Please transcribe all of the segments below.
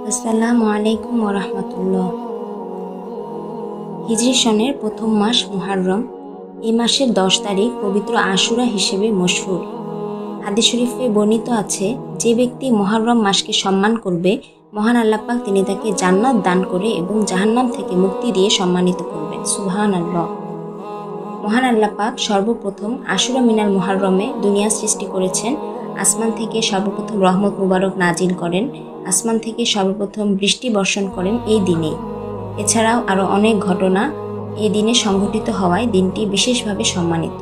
আসসালামু আলাইকুম ওয়া রাহমাতুল্লাহ। হিজরি সনের প্রথম মাস মুহররম। এই মাসের 10 তারিখ পবিত্র আশুরা হিসেবে মশহুর। হাদিস শরীফে বর্ণিত আছে, যে ব্যক্তি মুহররম মাসকে সম্মান করবে, মহান আল্লাহ পাক তিনি তাকে জান্নাত দান করে এবং জাহান্নাম থেকে মুক্তি দিয়ে সম্মানিত করবেন। সুবহানাল্লাহ। মহান আল্লাহ পাক সর্বপ্রথম আশুরা মিনাল মুহররমে দুনিয়া সৃষ্টি করেছেন। আসমান থেকে সর্বপ্রথম রহমত মুবারক নাজিল করেন, আসমান থেকে সর্বপ্রথম বৃষ্টি বর্ষণ করেন এই দিনে। এছাড়াও আরও অনেক ঘটনা এই দিনে সংঘটিত হওয়ায় দিনটি বিশেষভাবে সম্মানিত।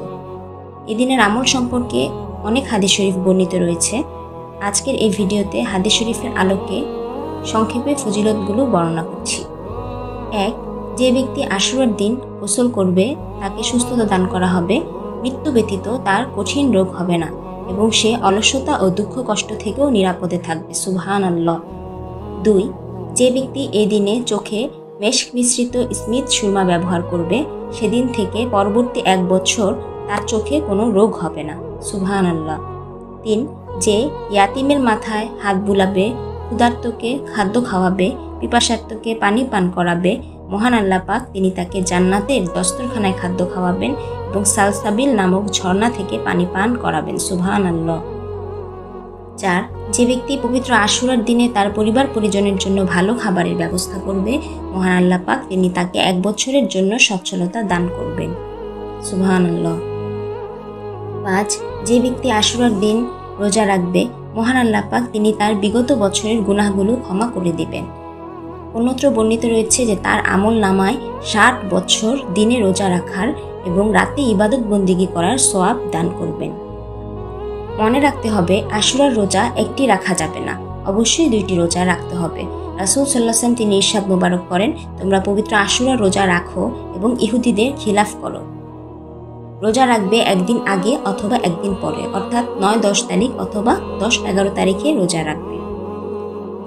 এই দিনের আমল সম্পর্কে অনেক হাদিস শরীফ বর্ণিত রয়েছে। আজকের এই ভিডিওতে হাদিস শরীফের আলোকে সংক্ষেপে ফজিলতগুলো বর্ণনা করছি। 1. যে ব্যক্তি আশুরার দিন গোসল করবে তাকে সুস্থতা দান করা হবে, মৃত্যু ব্যতীত তার কঠিন রোগ হবে না এবং সে অলসতা ও দুঃখ কষ্ট থেকেও নিরাপদে থাকবে। সুবহানাল্লাহ। 2. যে ব্যক্তি এই দিনে চোখে মেশক মিশ্রিত স্মিত সুরমা ব্যবহার করবে, সেদিন থেকে পরবর্তী 1 বছর তার চোখে কোনো রোগ হবে না। সুবহানাল্লাহ। 3. যে ইয়াতিমের মাথায় হাত বুলাবে, ক্ষুধার্তকে খাদ্য খাওয়াবে, পিপাসার্তকে পানি পান করাবে, মহান আল্লাহ পাক তিনি তাকে জান্নাতের দস্তরখানায় খাদ্য খাওয়াবেন এবং সালসাবিল নামক ঝর্ণা থেকে পানি পান করাবেন। সুবহানাল্লাহ। 4. যে ব্যক্তি পবিত্র আশুরার দিনে তার পরিবার পরিজনের জন্য ভালো খাবারের ব্যবস্থা করবে, মহান আল্লাহ পাক তিনি তাকে 1 বছরের জন্য সচ্ছলতা দান করবেন। সুবহানাল্লাহ। 5. যে ব্যক্তি আশুরার দিন রোজা রাখবে, মহান আল্লাহ পাক তিনি তার বিগত বছরের গুনাহগুলো ক্ষমা করে দিবেন। অন্যত্র বর্ণিত রয়েছে যে তার আমল নামায় 60 বছর দিনে রোজা রাখার এবং রাতে ইবাদত বন্দিগি করার সওয়াব দান করবেন। মনে রাখতে হবে, আশুরার রোজা একটি রাখা যাবে না, অবশ্যই 2টি রোজা রাখতে হবে। রাসূল সাল্লাল্লাহু আলাইহি ওয়াসাল্লাম তিনি ইরশাদ মোবারক করেন, তোমরা পবিত্র আশুরার রোজা রাখো এবং ইহুদিদের খিলাফ করো। রোজা রাখবে একদিন আগে অথবা একদিন পরে, অর্থাৎ 9-10 তারিখ অথবা 10-11 তারিখে রোজা রাখবে।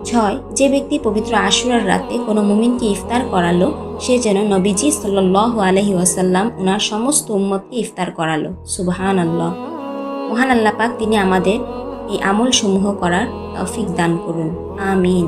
6. যে ব্যক্তি পবিত্র আশুরার রাতে কোনো মুমিনকে ইফতার করালো, সে যেন নবীজি সাল্লাল্লাহু আলাইহি ওয়াসাল্লাম ওনার সমস্ত উম্মতকে ইফতার করালো। সুবহানাল্লাহ। মহান আল্লাহ পাক তিনি আমাদের এই আমল সমূহ করার তৌফিক দান করুন। আমিন।